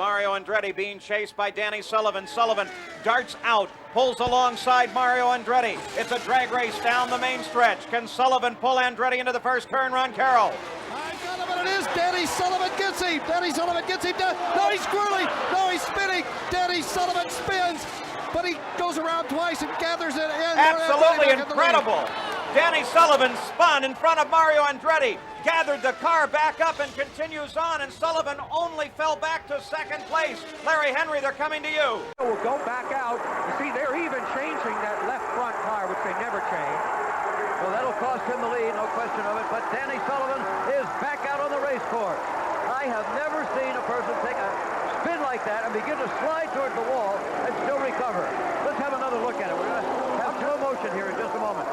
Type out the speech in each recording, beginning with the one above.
Mario Andretti being chased by Danny Sullivan. Sullivan darts out, pulls alongside Mario Andretti. It's a drag race down the main stretch. Can Sullivan pull Andretti into the first turn, Ron Carroll? I got him, and it is Danny Sullivan gets him. Danny Sullivan gets him down. No, he's squirrely. No, he's spinning. Danny Sullivan spins, but he goes around twice and gathers it in. Absolutely incredible. Danny Sullivan spun in front of Mario Andretti, gathered the car back up and continues on, and Sullivan only fell back to second place. Larry Henry, they're coming to you. We'll go back out. You see, they're even changing that left front tire, which they never change. Well, that'll cost him the lead, no question of it, but Danny Sullivan is back out on the race course. I have never seen a person take a spin like that and begin to slide towards the wall and still recover. Let's have another look at it. We're going to have slow motion here in just a moment.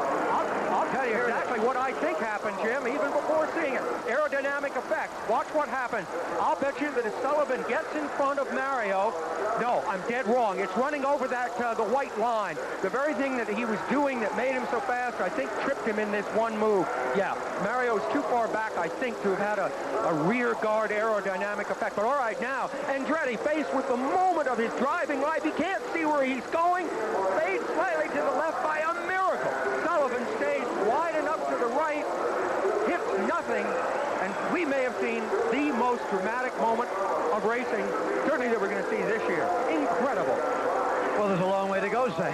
I'll tell you exactly what I think happened, Jim, even before seeing it. Aerodynamic effects. Watch what happens. I'll bet you that if Sullivan gets in front of Mario, no, I'm dead wrong. It's running over that the white line. The very thing that he was doing that made him so fast, I think, tripped him in this one move. Yeah, Mario's too far back, I think, to have had a rear guard aerodynamic effect. But all right, now, Andretti, faced with the moment of his driving life, he can't see where he's going, fades slightly to the left by a miracle. Sullivan stays wide enough to the right, hits nothing, and we may have seen the most dramatic moment of racing, certainly that we're going to see this year. Incredible. Well, there's a long way to go, Sam.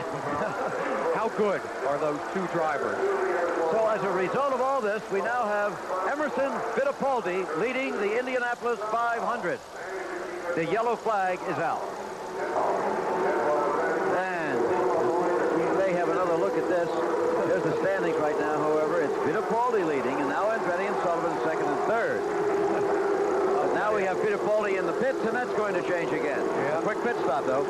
How good are those two drivers? So as a result of all this, we now have Emerson Fittipaldi leading the Indianapolis 500. The yellow flag is out. And we may have another look at this. There's the standings right now, however. It's Fittipaldi leading, and now Andretti and Sullivan second and third. Now we have Fittipaldi in the pits, and that's going to change again. Yeah. A quick pit stop, though.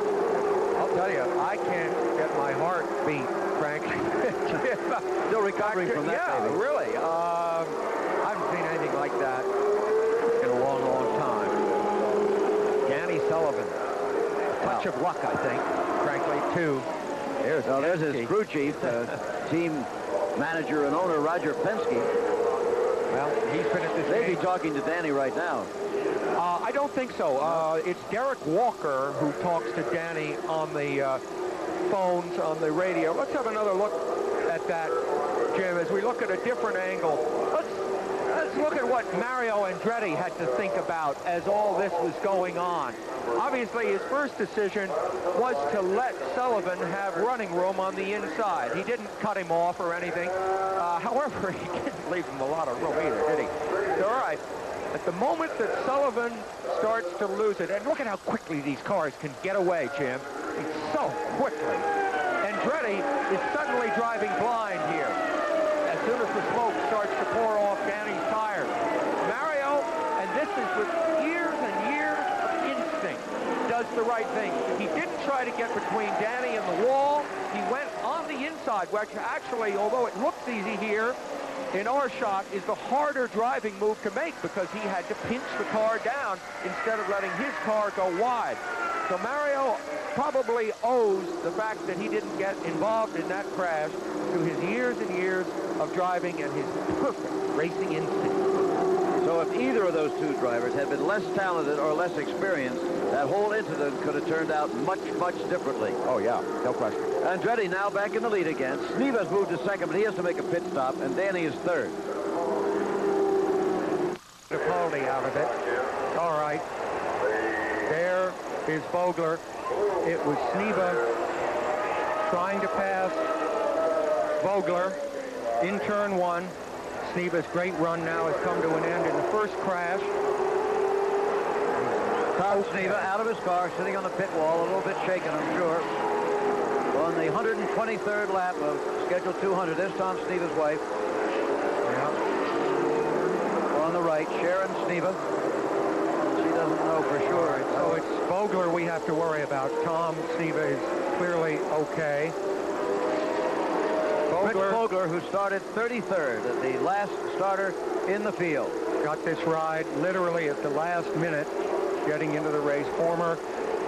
I'll tell you, I can't get my heart beat, frankly. Still recovering from that, yeah, baby. Really. I haven't seen anything like that in a long, long time. Danny Sullivan. A touch of luck, I think, frankly, too. There's his crew chief, team manager and owner, Roger Penske. Well, he's been at this They'd be game. talking to Danny right now. I don't think so. It's Derek Walker who talks to Danny on the phones, on the radio. Let's have another look at that, Jim, as we look at a different angle. Let's look at what Mario Andretti had to think about as all this was going on. Obviously, his first decision was to let Sullivan have running room on the inside. He didn't cut him off or anything. However, he didn't leave him a lot of room either, did he? So, all right. At the moment that Sullivan starts to lose it, and look at how quickly these cars can get away, Jim. It's so quickly. Andretti is suddenly driving blind here. As soon as the smoke starts to pour off Danny's tires. Mario, and this is with years and years of instinct, does the right thing. He didn't try to get between Danny and the wall. He went on the inside, which actually, although it looks easy here, in our shot is the harder driving move to make because he had to pinch the car down instead of letting his car go wide. So Mario probably owes the fact that he didn't get involved in that crash to his years and years of driving and his perfect racing instinct. So if either of those two drivers had been less talented or less experienced, that whole incident could have turned out much, much differently. Oh, yeah, no question. Andretti now back in the lead again. Sneva's moved to second, but he has to make a pit stop, and Danny is third. Fittipaldi out of it. All right. There is Vogler. It was Sneva trying to pass Vogler in turn one. Sneva's great run now has come to an end in the first crash. Tom Sneva out of his car, sitting on the pit wall, a little bit shaken, I'm sure. On the 123rd lap of schedule 200, there's Tom Sneva's wife. Yeah. On the right, Sharon Sneva. She doesn't know for sure. Right, so it's Vogler we have to worry about. Tom Sneva is clearly okay. Rich Vogler, who started 33rd, the last starter in the field. Got this ride literally at the last minute, getting into the race. Former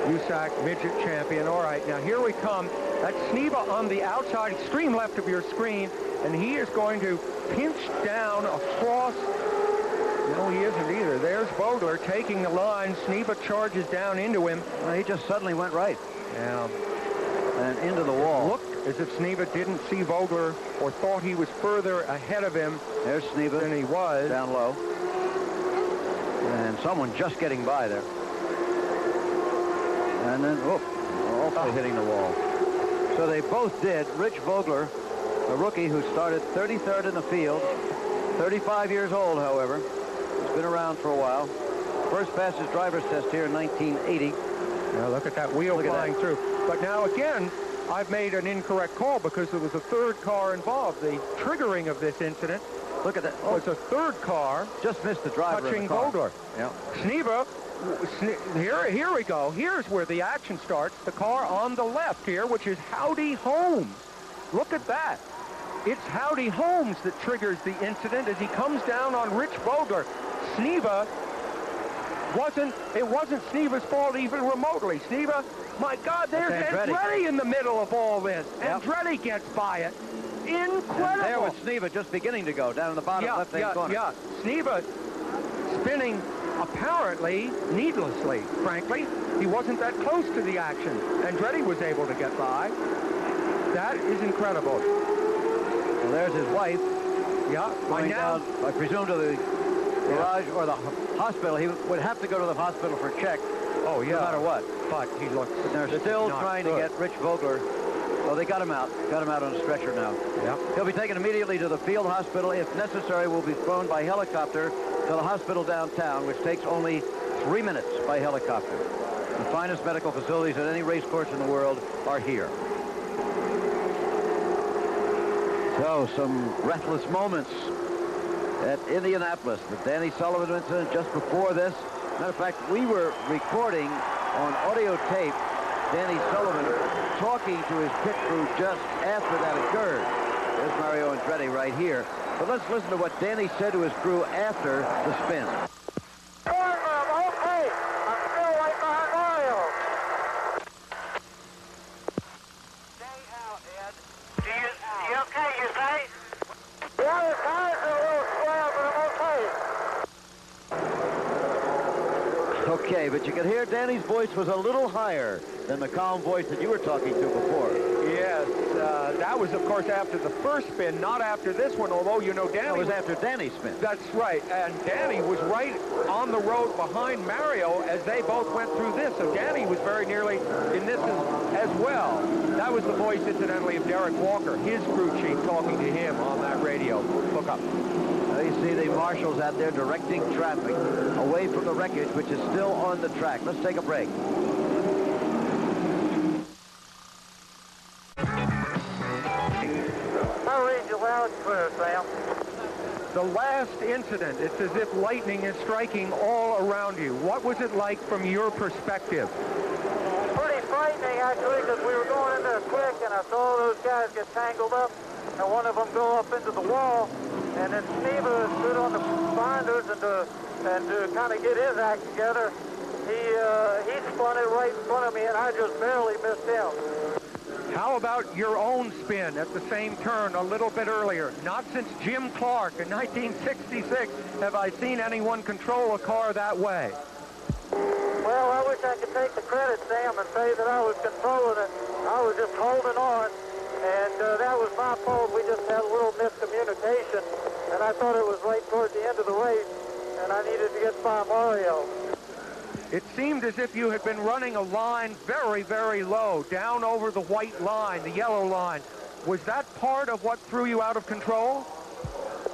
USAC midget champion. All right, now here we come. That's Sneva on the outside, extreme left of your screen, and he is going to pinch down across No, he isn't either. There's Vogler taking the line. Sneva charges down into him. Well, he just suddenly went right. Yeah. And into the wall. Looked as if Sneva didn't see Vogler or thought he was further ahead of him. There's Sneva. Than he was. Down low. And someone just getting by there. And then, also hitting the wall. So they both did. Rich Vogler, a rookie who started 33rd in the field, 35 years old, however. He's been around for a while. First passed his driver's test here in 1980. Now look at that wheel flying through. But now again, I've made an incorrect call because there was a third car involved. The triggering of this incident, look at that, was a third car just missed the driver touching Vogler. Yeah. Sneva, here we go. Here's where the action starts. The car on the left here, which is Howdy Holmes. Look at that. It's Howdy Holmes that triggers the incident as he comes down on Rich Vogler. Sneva it wasn't Sneva's fault even remotely. Sneva, my God, there's Andretti in the middle of all this. Yep. Andretti gets by it. Incredible. And there was Sneva just beginning to go down in the bottom left-hand corner. Yeah, Sneva spinning apparently needlessly, frankly. He wasn't that close to the action. Andretti was able to get by. That is incredible. Well, there's his wife. Yeah, going down, I presume, to the garage or the hospital. He would have to go to the hospital for a check. Oh, yeah. No matter what. But he looks... They're still trying to get Rich Vogler. Well, they got him out. Got him out on a stretcher now. Yeah. He'll be taken immediately to the field hospital. If necessary, will be flown by helicopter to the hospital downtown, which takes only 3 minutes by helicopter. The finest medical facilities at any race course in the world are here. So, some breathless moments at Indianapolis. The Danny Sullivan incident just before this. Matter of fact, we were recording on audio tape Danny Sullivan talking to his pit crew just after that occurred. There's Mario Andretti right here. But let's listen to what Danny said to his crew after the spin. Okay, I'm still right behind Mario. Stay out, Ed. You okay, you say? Yeah, the tires are a little square, but I'm okay. Okay, but you can hear Danny's voice was a little higher than the calm voice that you were talking to before. Yes, that was, of course, after the first spin, not after this one, although, you know, Danny... That was after Danny's spin. That's right, and Danny was right on the road behind Mario as they both went through this, so Danny was very nearly in this as well. That was the voice, incidentally, of Derek Walker, his crew chief, talking to him on that radio. Look up. You see the marshals out there directing traffic away from the wreckage, which is still on the track. Let's take a break. I'll read you loud and clear, Sam. The last incident, it's as if lightning is striking all around you. What was it like from your perspective? Pretty frightening, actually, because we were going in there quick, and I saw those guys get tangled up, and one of them go up into the wall, and then Sneva stood on the binders, and to kind of get his act together, he spun it right in front of me, and I just barely missed him. How about your own spin at the same turn a little bit earlier? Not since Jim Clark in 1966 have I seen anyone control a car that way. Well, I wish I could take the credit, Sam, and say that I was controlling it. I was just holding on, and that was my fault. We just had a little miscommunication, and I thought it was right towards the end of the race, and I needed to get by Mario. It seemed as if you had been running a line very, very low, down over the white line, the yellow line. Was that part of what threw you out of control?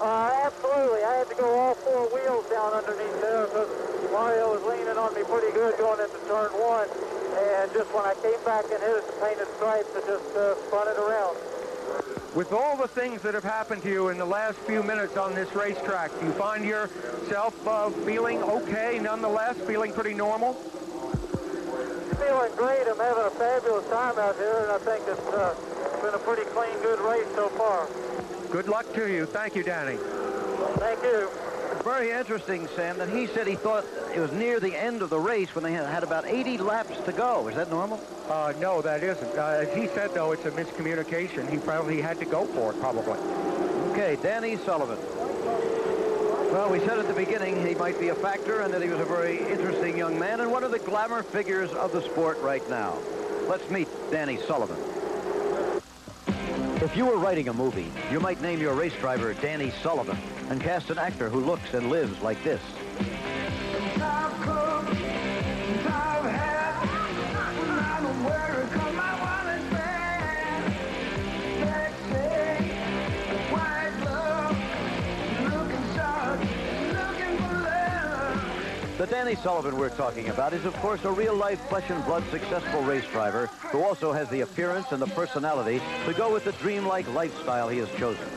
Absolutely. I had to go all four wheels down underneath there because Mario was leaning on me pretty good going into turn one. And just when I came back and hit it, the painted stripes, it just spun it around. With all the things that have happened to you in the last few minutes on this racetrack, do you find yourself feeling okay nonetheless, feeling pretty normal? Feeling great. I'm having a fabulous time out here, and I think it's been a pretty clean, good race so far. Good luck to you. Thank you, Danny. Thank you. Very interesting, Sam, that he said he thought it was near the end of the race when they had about 80 laps to go. Is that normal? No, that isn't. As he said, though, it's a miscommunication. He probably had to go for it, probably. Okay, Danny Sullivan. Well, we said at the beginning he might be a factor and that he was a very interesting young man and one of the glamour figures of the sport right now. Let's meet Danny Sullivan. If you were writing a movie, you might name your race driver Danny Sullivan and cast an actor who looks and lives like this. The Danny Sullivan we're talking about is, of course, a real-life, flesh-and-blood successful race driver who also has the appearance and the personality to go with the dreamlike lifestyle he has chosen.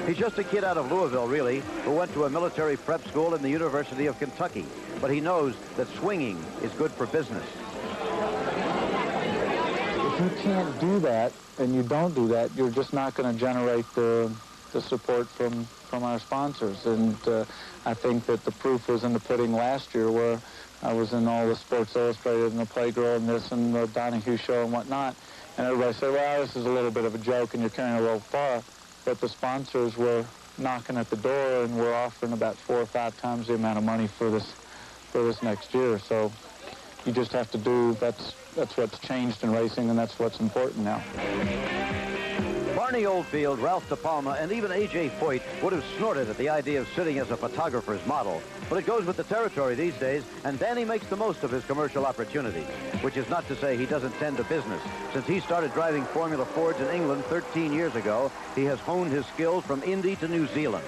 He's just a kid out of Louisville, really, who went to a military prep school in the University of Kentucky. But he knows that swinging is good for business. If you can't do that, and you don't do that, you're just not going to generate the support from our sponsors. And I think that the proof was in the pudding last year, where I was in all the Sports Illustrated and the Playgirl and this and the Donahue show and whatnot. And everybody said, well, this is a little bit of a joke and you're carrying a little far. But the sponsors were knocking at the door and were offering about 4 or 5 times the amount of money for this next year. So you just have to do, that's what's changed in racing, and that's what's important now. Barney Oldfield, Ralph De Palma, and even A.J. Foyt would have snorted at the idea of sitting as a photographer's model. But it goes with the territory these days, and Danny makes the most of his commercial opportunities, which is not to say he doesn't tend to business. Since he started driving Formula Fords in England 13 years ago, he has honed his skills from Indy to New Zealand.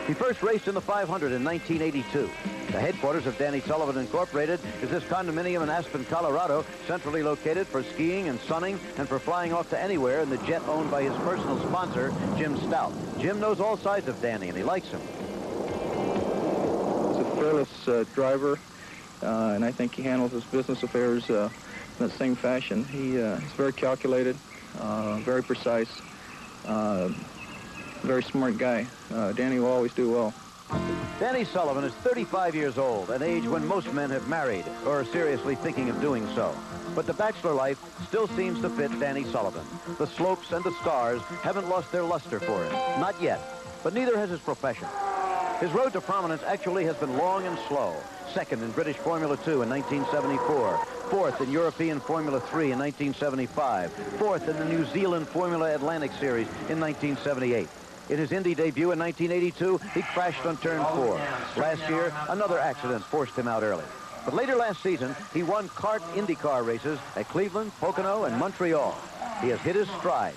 He first raced in the 500 in 1982. The headquarters of Danny Sullivan Incorporated is this condominium in Aspen, Colorado, centrally located for skiing and sunning and for flying off to anywhere in the jet owned by his personal sponsor, Jim Stout. Jim knows all sides of Danny, and he likes him. He's a fearless driver, and I think he handles his business affairs in the same fashion. He's very calculated, very precise, very smart guy. Danny will always do well. Danny Sullivan is 35 years old, an age when most men have married or are seriously thinking of doing so. But the bachelor life still seems to fit Danny Sullivan. The slopes and the stars haven't lost their luster for him. Not yet, but neither has his profession. His road to prominence actually has been long and slow. Second in British Formula 2 in 1974. Fourth in European Formula 3 in 1975. Fourth in the New Zealand Formula Atlantic Series in 1978. In his Indy debut in 1982, he crashed on turn 4. Last year, another accident forced him out early. But later last season, he won kart IndyCar races at Cleveland, Pocono, and Montreal. He has hit his stride,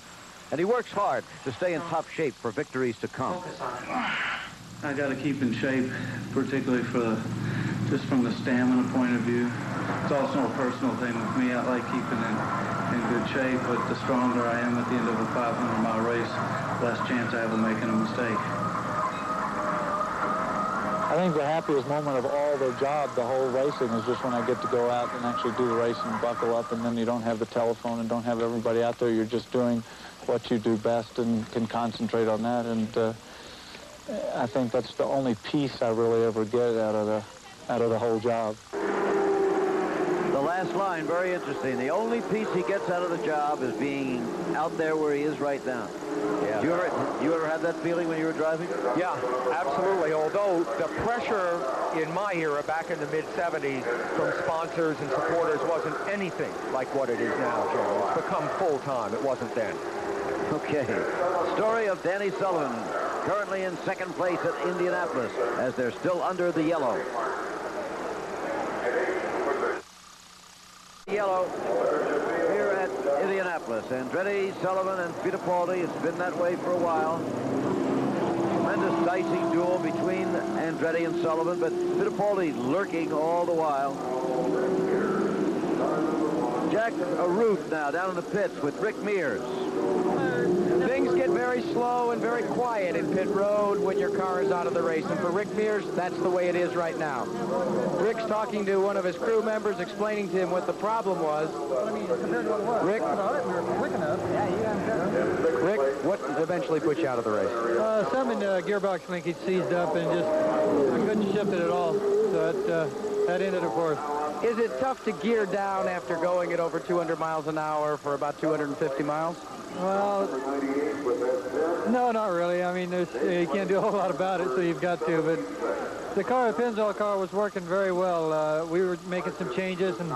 and he works hard to stay in top shape for victories to come. I got to keep in shape, particularly just from the stamina point of view. It's also a personal thing with me. I like keeping in good shape, but the stronger I am at the end of a 500-mile race, less chance I have of making a mistake. I think the happiest moment of all the job, the whole racing, is just when I get to go out and actually do the race and buckle up, and then you don't have the telephone and don't have everybody out there. You're just doing what you do best and can concentrate on that. And I think that's the only piece I really ever get out of the whole job. The last line, very interesting. The only piece he gets out of the job is being out there where he is right now. Yeah. You ever had that feeling when you were driving? Yeah, absolutely. Although the pressure in my era back in the mid-'70s from sponsors and supporters wasn't anything like what it is now, Joe. It's become full-time. It wasn't then. Okay. Story of Danny Sullivan, currently in second place at Indianapolis, as they're still under the yellow. Yellow here at Indianapolis. Andretti, Sullivan, and Fittipaldi. It's been that way for a while. Tremendous dicey duel between Andretti and Sullivan, but Fittipaldi lurking all the while. Jack Ruth now down in the pits with Rick Mears. Things get very slow and very quiet in pit road when your car is out of the race. And for Rick Mears, that's the way it is right now. Rick's talking to one of his crew members, explaining to him what the problem was. Rick, what eventually put you out of the race? Some in the gearbox linkage seized up and just I couldn't shift it at all. So that ended it for us. Is it tough to gear down after going at over 200 miles an hour for about 250 miles? Well, no, not really. I mean, you can't do a whole lot about it, so you've got to. But the Pennzoil car was working very well. We were making some changes and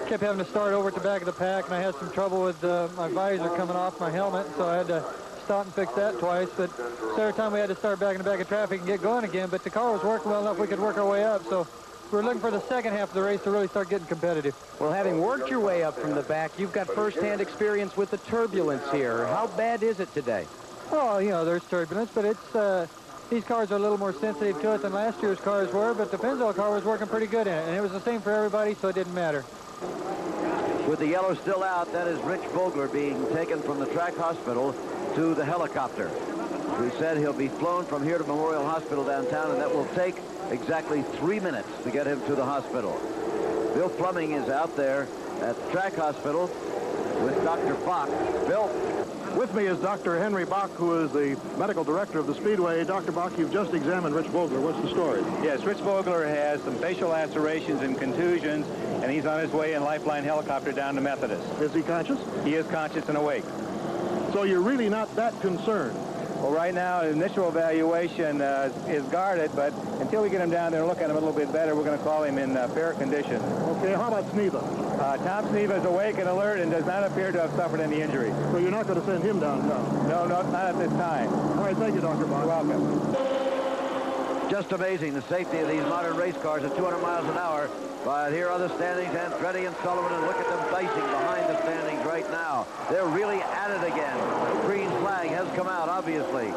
kept having to start over at the back of the pack, and I had some trouble with my visor coming off my helmet, so I had to stop and fix that twice. But every time we had to start back in the back of traffic and get going again, but the car was working well enough we could work our way up. So we're looking for the second half of the race to really start getting competitive. Well, having worked your way up from the back, you've got first-hand experience with the turbulence here. How bad is it today? Oh, you know, there's turbulence, but it's these cars are a little more sensitive to it than last year's cars were, but the Pennzoil car was working pretty good in it, and it was the same for everybody, so it didn't matter. With the yellow still out, that is Rich Vogler being taken from the track hospital to the helicopter. We said he'll be flown from here to Memorial Hospital downtown, and that will take exactly 3 minutes to get him to the hospital. Bill Fleming is out there at the track hospital with Dr. Bach. Bill? With me is Dr. Henry Bach, who is the medical director of the Speedway. Dr. Bach, you've just examined Rich Vogler. What's the story? Yes, Rich Vogler has some facial lacerations and contusions, and he's on his way in Lifeline helicopter down to Methodist. Is he conscious? He is conscious and awake. So you're really not that concerned? Well, right now, initial evaluation is guarded, but until we get him down there and look at him a little bit better, we're going to call him in fair condition. Okay, how about Sneva? Tom Sneva is awake and alert and does not appear to have suffered any injuries. So you're not going to send him down now? No, not at this time. All right, thank you, Dr. Bach. You're welcome. Just amazing, the safety of these modern race cars at 200 miles an hour. But here are the standings, Andretti and Sullivan, and look at them dicing behind the standings right now. They're really at it again. The green flag has come out, obviously.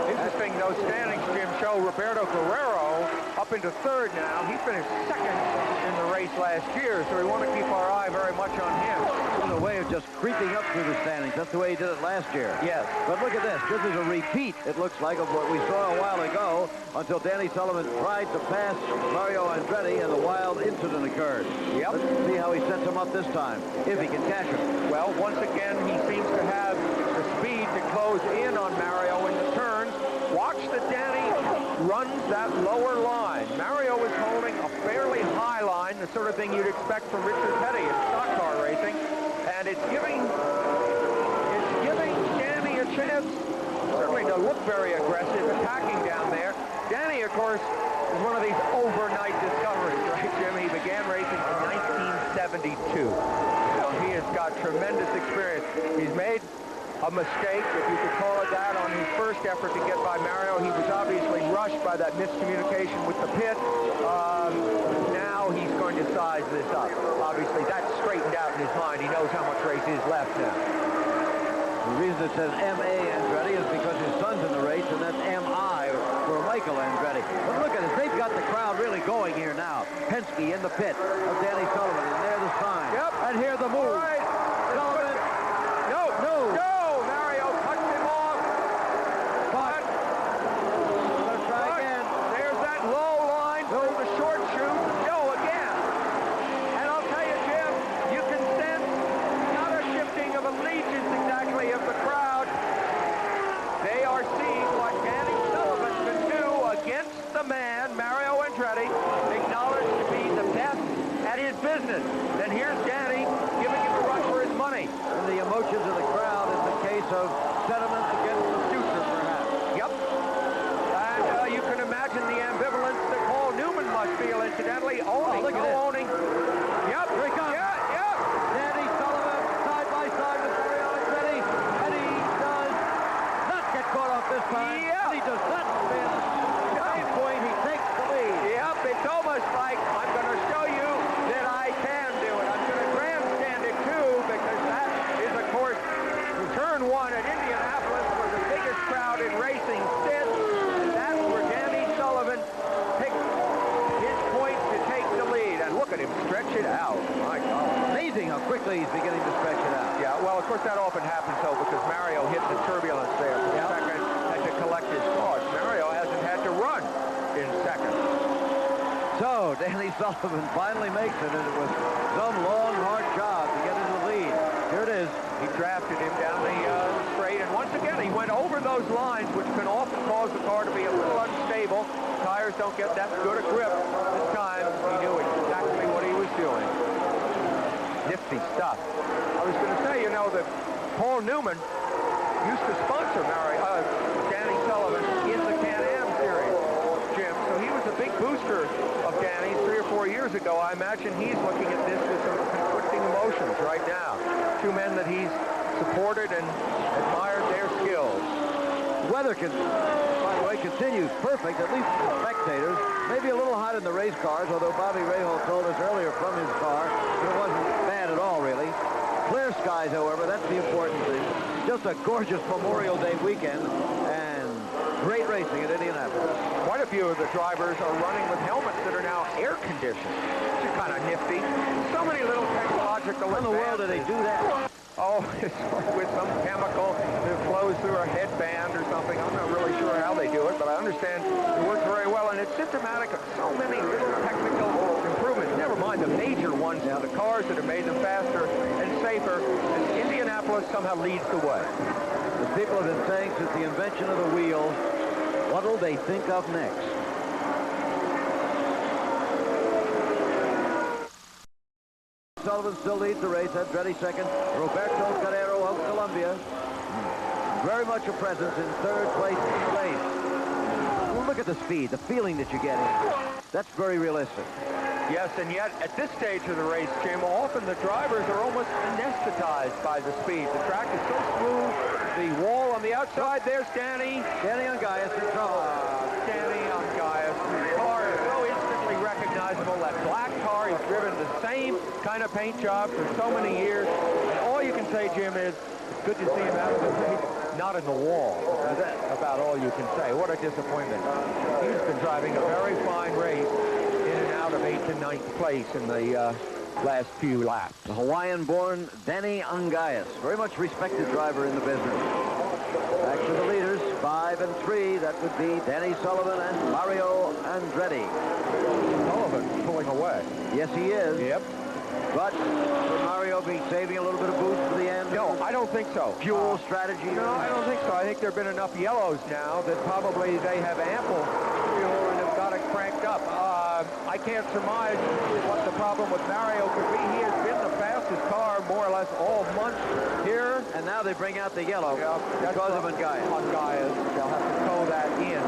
Interesting, those standings, Jim, show Roberto Guerrero up into third now. He finished second in the race last year, so we want to keep our eye very much on him. It's a way of just creeping up through the standings. That's the way he did it last year. Yes. But look at this. This is a repeat, it looks like, of what we saw a while ago until Danny Sullivan tried to pass Mario Andretti and the wild incident occurred. Yep. Let's see how he sets him up this time, if he can catch him. Well, once again, he seems to have the speed to close in on Mario in the turns. Watch that Danny runs that lower line. Mario is holding a fairly high line, the sort of thing you'd expect from Richard Petty in stock car racing. And it's giving Danny a chance, certainly to look very aggressive, attacking down there. Danny, of course, is one of these overnight discoveries, right, Jim? He began racing in 1972. So he has got tremendous experience. He's made a mistake, if you could call it that, on his first effort to get by Mario. He was obviously rushed by that miscommunication with the pit. Now he's going to size this up. Obviously, that's straightened out in his mind. He knows how much race is left now. The reason it says M.A. Andretti is because his son's in the race, and that's M.I. for Michael Andretti. But look at it. They've got the crowd really going here now. Penske in the pit of Danny Sullivan, and there's the sign. Yep. And here the move. All right. Sullivan. No. Mario cuts him off. But Let's try again. There's that low line through the short chute. Go again. And I'll tell you, Jim, you can sense not a shifting of allegiance exactly of the crowd. They are seeing what Danny Sullivan can do against the man, Mario Andretti, acknowledged to be the best at his business. Then here's Danny giving him a run for his money. And the emotions of the crowd is the case of sentiments against the future, perhaps. Yep. And you can imagine the ambivalence that Paul Newman must feel, incidentally. Look at this. Owning. Yep. Here he comes. Yeah. Danny Sullivan side by side with Mario Andretti, and he does not get caught off this time. Yeah. And he does not spin. At this point, he takes the lead. Yep. It's almost like I'm going to show you that I can do it. I'm going to grandstand it too, because that is, of course, turn one at Indianapolis, where the biggest crowd in racing sits. And that's where Danny Sullivan picked his point to take the lead. And look at him stretch it out. My God. Amazing how quickly he's beginning to stretch it out. Yeah, well, of course, that often happens, though, because Mario hit the turbulence there for second, had to collect his thoughts. Mario hasn't had to run in second. So, Danny Sullivan finally makes it, and it was some long, hard job to get into the lead. Here it is. He drafted him down the straight, and once again, he went over those lines, which can often cause the car to be a little unstable. Tires don't get that good a grip. This time, he knew exactly what he was doing. Nifty stuff. I was going to say, you know, that Paul Newman used to sponsor Danny Sullivan in the Can-Am series, Jim. So he was a big booster of Danny's 3 or 4 years ago. I imagine he's looking at this with some conflicting emotions right now. Two men that he's supported and admired their skills. Weather, by the way, continues perfect, at least for spectators. Maybe a little hot in the race cars, although Bobby Rahal told us earlier from his car that it wasn't bad at all, really. Clear skies, however, that's the important thing. Just a gorgeous Memorial Day weekend and great racing at Indianapolis. Quite a few of the drivers are running with helmets that are now air conditioned, which is kind of nifty. So many little technological How in the world do they do that? Oh, it's with some chemical that flows through a headband or something. I'm not really sure how they do it, but I understand it works very well, and it's symptomatic of so many little technical improvements. Never mind the major ones now, the cars that have made them faster and safer, and Indianapolis somehow leads the way. The people have been saying since the invention of the wheel, what'll they think of next? Sullivan still leads the race. Andretti second. Roberto Guerrero of Colombia. Very much a presence in third place in the race. Well, look at the speed, the feeling that you're getting. That's very realistic. Yes, and yet at this stage of the race, Jim, often the drivers are almost anesthetized by the speed. The track is so smooth. The wall on the outside, there's Danny. Danny Ongais in trouble. Danny Ongais. The car is so instantly recognizable. That black car, he's driven the same kind of paint job for so many years. And all you can say, Jim, is it's good to see him out of the race, not in the wall. That's about all you can say. What a disappointment. He's been driving a very fine race in and out of 8th and 9th place in the last few laps. The Hawaiian-born Danny Ongais, very much respected driver in the business. Back to the leaders, 5 and 3. That would be Danny Sullivan and Mario Andretti. Sullivan pulling away. Yes, he is. Yep. But would Mario be saving a little bit of boost for the end? No, I don't think so. Fuel strategy? No, I don't think so. I think there have been enough yellows now that probably they have ample fuel and have got it cranked up. I can't surmise what the problem with Mario could be. He has been the fastest car more or less all month here. And now they bring out the yellow because of Ongais. They'll have to tow that in.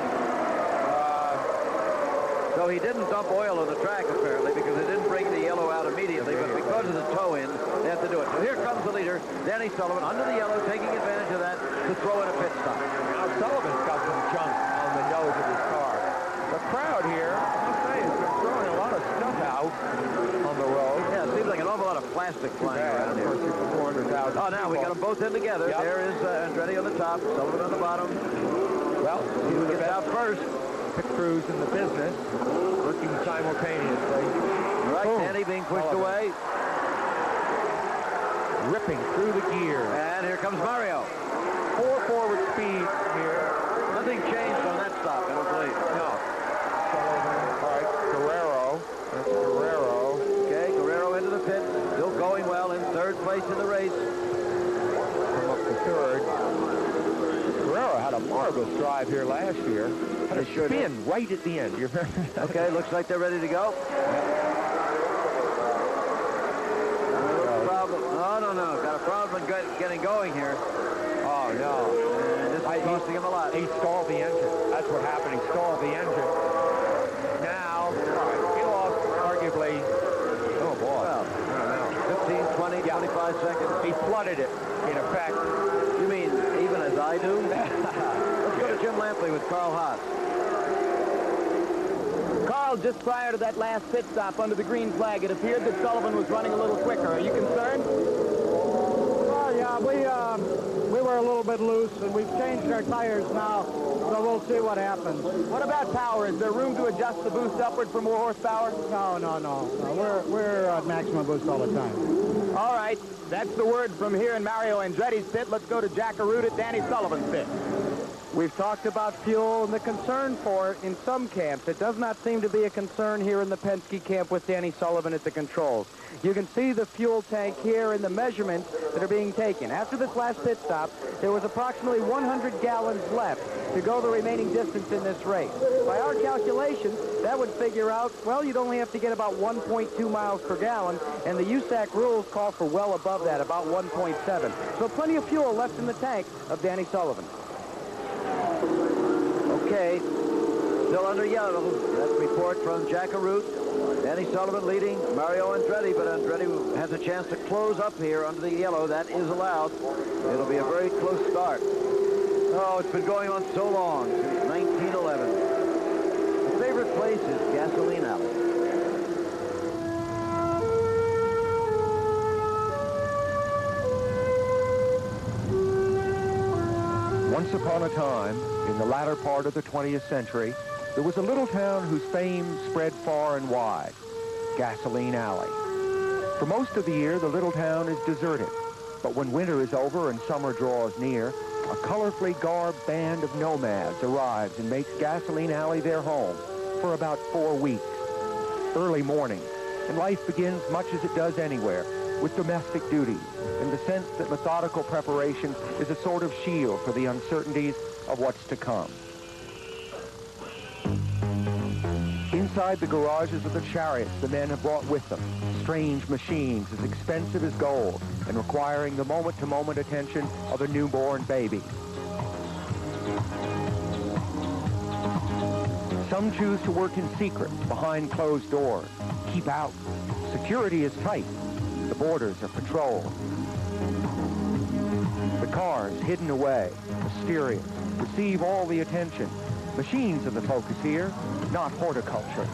So he didn't dump oil on the track, apparently, because they didn't bring the yellow out immediately, but because of the tow-in, they have to do it. So here comes the leader, Danny Sullivan, under the yellow, taking advantage of that to throw in a pit stop. Now Sullivan's got some junk on the nose of his car. The crowd here, I must say, has been throwing a lot of stuff out on the road. Yeah, it seems like an awful lot of plastic flying around here. 400,000. Oh, now we got them both in together. Yep. There is Andretti on the top, Sullivan on the bottom. Well, see who gets out first. Pit crews in the business working simultaneously. All right, boom. Danny being pushed away. Ripping through the gear. And here comes Mario. 4 forward speed here. Nothing changed on that stop, I don't believe. No. Sullivan, all right, Guerrero. That's Guerrero. Okay, Guerrero into the pit. Still going well in third place in the race. Come up to third. Guerrero had a marvelous drive here last year. Had a spin right at the end. You remember that? Okay, looks like they're ready to go. Problem. Oh, no. Got a problem getting going here. Oh, no. And this is costing him a lot. He stalled the engine. That's what happened. He stalled the engine. Now, he lost arguably, oh, boy. Well, I don't know. 15, 20, 25 seconds. He flooded it, in effect. You mean even as I do? Let's go to Jim Lampley with Carl Haas. Carl, just prior to that last pit stop under the green flag, it appeared that Sullivan was running a little quicker. Are you concerned? Well, yeah, we were a little bit loose, and we've changed our tires now, so we'll see what happens. What about power? Is there room to adjust the boost upward for more horsepower? No. We're at maximum boost all the time. All right. That's the word from here in Mario Andretti's pit. Let's go to Jack Arute at Danny Sullivan's pit. We've talked about fuel and the concern for it in some camps. It does not seem to be a concern here in the Penske camp with Danny Sullivan at the controls. You can see the fuel tank here and the measurements that are being taken. After this last pit stop, there was approximately 100 gallons left to go the remaining distance in this race. By our calculations, that would figure out, well, you'd only have to get about 1.2 miles per gallon, and the USAC rules call for well above that, about 1.7. So plenty of fuel left in the tank of Danny Sullivan. Okay, still under yellow. That's a report from Jackaroot. Danny Sullivan leading Mario Andretti, but Andretti has a chance to close up here under the yellow. That is allowed. It'll be a very close start. Oh, it's been going on so long, since 1911. The favorite place is Gasoline Alley. Once upon a time, in the latter part of the 20th century, there was a little town whose fame spread far and wide, Gasoline Alley. For most of the year, the little town is deserted. But when winter is over and summer draws near, a colorfully garbed band of nomads arrives and makes Gasoline Alley their home for about 4 weeks. Early morning, and life begins much as it does anywhere, with domestic duties and the sense that methodical preparation is a sort of shield for the uncertainties of what's to come. Inside the garages of the chariots the men have brought with them, strange machines as expensive as gold and requiring the moment-to-moment attention of a newborn baby. Some choose to work in secret, behind closed doors. Keep out. Security is tight. The borders are patrolled. The cars, hidden away, mysterious, receive all the attention. Machines are the focus here, not horticulture.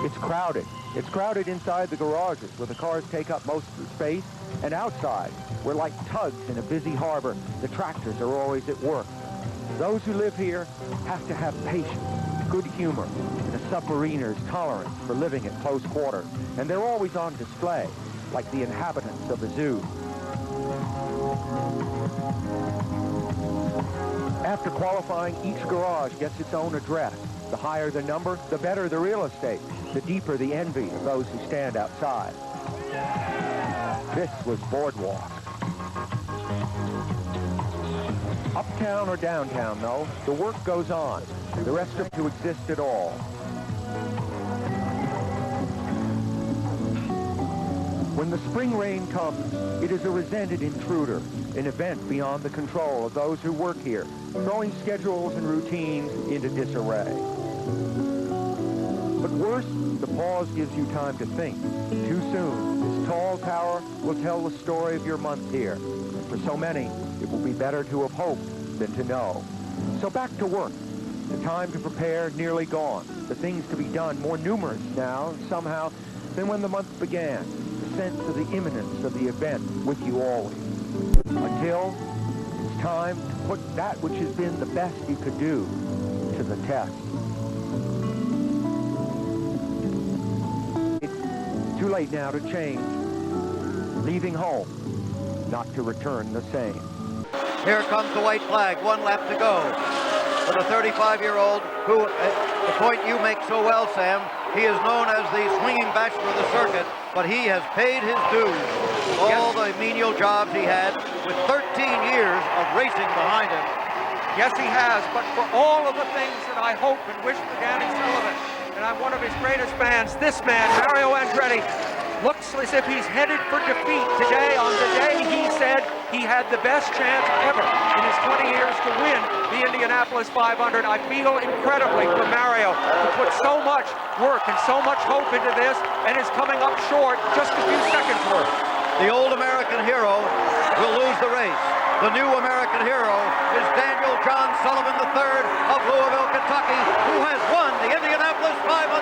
It's crowded. It's crowded inside the garages, where the cars take up most of the space, and outside, where like tugs in a busy harbor, the tractors are always at work. Those who live here have to have patience, good humor, and a submariner's tolerance for living at close quarters, and they're always on display, like the inhabitants of a zoo. After qualifying, each garage gets its own address. The higher the number, the better the real estate, the deeper the envy of those who stand outside. This was Boardwalk. Uptown or downtown, though, the work goes on. The rest are to exist at all. When the spring rain comes, it is a resented intruder, an event beyond the control of those who work here, throwing schedules and routines into disarray. But worse, the pause gives you time to think. Too soon, this tall tower will tell the story of your month here. And for so many, it will be better to have hoped than to know. So back to work. The time to prepare nearly gone. The things to be done more numerous now, somehow, than when the month began. The sense of the imminence of the event with you always. Until it's time to put that which has been the best you could do to the test. It's too late now to change. Leaving home, not to return the same. Here comes the white flag, 1 lap to go. For the 35-year-old who, the point you make so well, Sam, he is known as the swinging bachelor of the circuit, but he has paid his dues. All the menial jobs he had with 13 years of racing behind him. Yes, he has, but for all of the things that I hope and wish for Danny Sullivan, and I'm one of his greatest fans, this man, Mario Andretti, looks as if he's headed for defeat today on the day he said he had the best chance ever in his 20 years to win the Indianapolis 500. I feel incredibly for Mario to put so much work and so much hope into this and is coming up short just a few seconds worth. The old American hero will lose the race. The new American hero is Daniel John Sullivan III of Louisville, Kentucky, who has won the Indianapolis 500.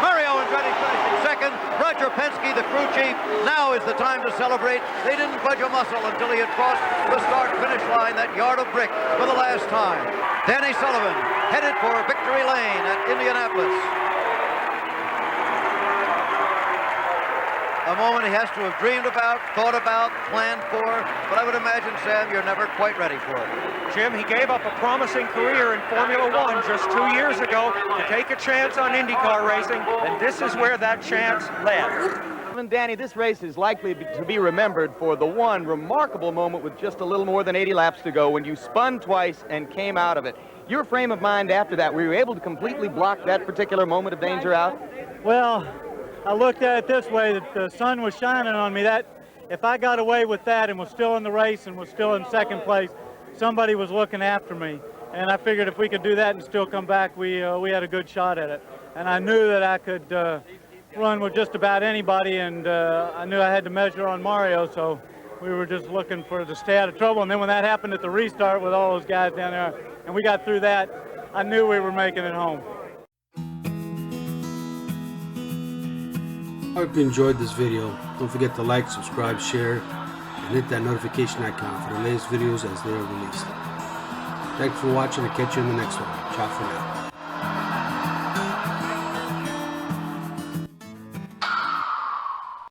Mario Andretti finishing second. Roger Penske, the crew chief. Now is the time to celebrate. They didn't budge a muscle until he had crossed the start-finish line, that yard of brick, for the last time. Danny Sullivan headed for victory lane at Indianapolis. a moment he has to have dreamed about, thought about, planned for, but I would imagine, Sam, you're never quite ready for it. Jim, he gave up a promising career in Formula One just 2 years ago to take a chance on IndyCar racing, and this is where that chance led. And Danny, this race is likely to be remembered for the one remarkable moment with just a little more than 80 laps to go when you spun twice and came out of it. Your frame of mind after that, were you able to completely block that particular moment of danger out? Well, I looked at it this way, that the sun was shining on me. That if I got away with that and was still in the race and was still in second place, somebody was looking after me. And I figured if we could do that and still come back, we had a good shot at it. And I knew that I could run with just about anybody, and I knew I had to measure on Mario, so we were just looking for to stay out of trouble. And then when that happened at the restart with all those guys down there, and we got through that, I knew we were making it home. I hope you enjoyed this video. Don't forget to like, subscribe, share, and hit that notification icon for the latest videos as they are released. Thanks for watching, and catch you in the next one. Ciao for now.